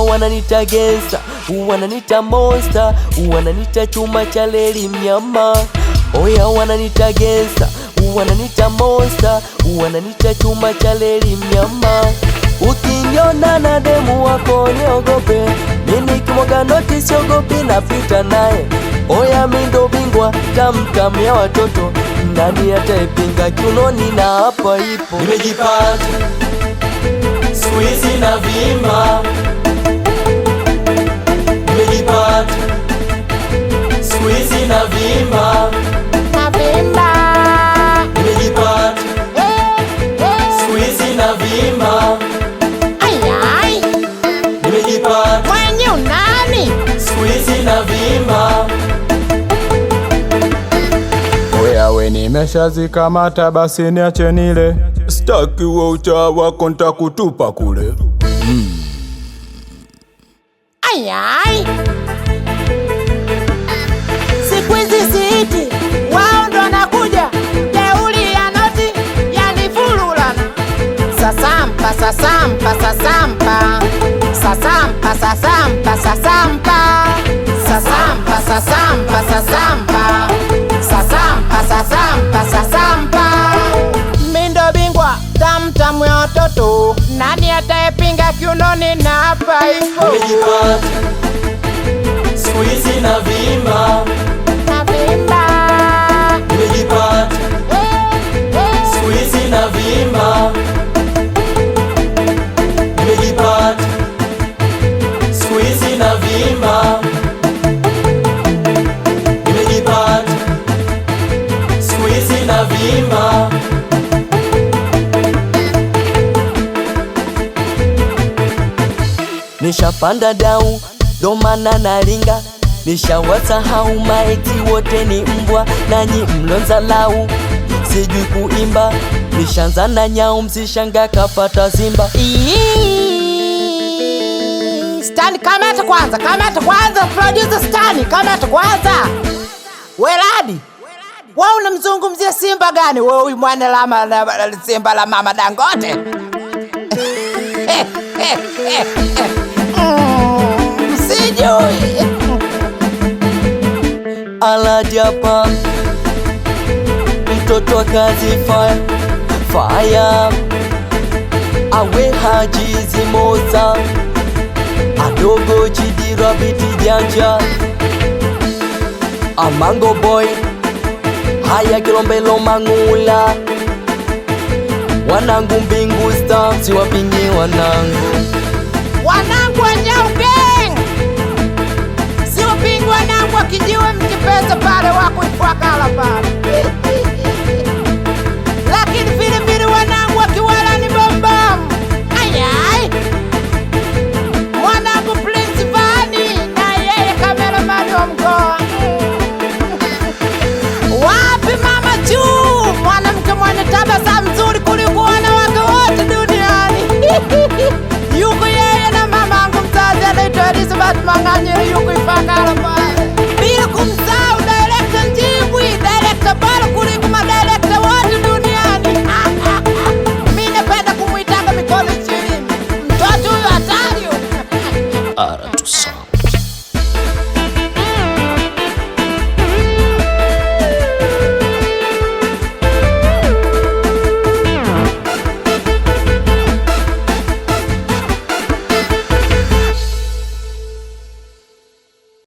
wananita gangster, wananita monster, wananita chuma cha leli mnyama. Oya wananita gangster, wananita monster, wananita chuma cha leli mnyama. Ukiniona na demu wako niogope, mimi kimwaga noti siogopi napita naye. Oya mimi ndo bingwa tamtam ya watoto, nani ataipinga kiunoni na hapa ipo. Nimejipata squeeze na vima, nimejipata squeeze na vima, nimejipata squeeze na vima, nimejipata mwenye unani squeeze na vima. Oya we nimeshazikamata basi niache nile, staki wa uchawa wako nitakutupa kule. Ayai siku hizi siti wao ndo nakuja, jeuli ya noti yanifululana. Sasampa sasampa sasampa sasampa sasampa sasampa sasampa sasampa sasampa sasampa sasampa sasampa. Mindo bingwa tamtam ya watoto, nani ataepinga kiunoni na hapa ipo. Nimejipata squeeze na vima, nimejipata squeeze na vima, nimejipata squeeze na vima, nimejipata squeeze na vima. Nishapanda dau ndo maana naringa, nishawasahau maeti wote ni mbwa nanyi mlonza lau. Sijui kuimba nishanza na nyau, msishanga kafata Simba. Stani kamata kwanza producer Stani kamata kwanza. Weladi wewe unamzungumzia Simba gani wewe, huyu mwana la Simba la mama Dangote? Sijui Aladiapa mtoto wa kazi fire awe Haji Zimoza adogo Chidira biti janja Amango boy haya Kilombelo Mangula, wanangu Mbingu Star siwapingi wanangu wa Nyau Gang, siwapingi wanangu wa Kijiwe Mkipesa pale wako Ifakala pale. Lakini vile vile wanangu wa Kiwala ni bombam. Ayai mwanangu Prince Vani na yeye kameramani wa mkoa. Wapi mama juu, mwanamke mwenye tabasamu nzuri kuliko wanawake wote duniani. Yuko yeye na mamangu mzazi anaitwa Elizabeth Manganyiri, yuko Ifakala.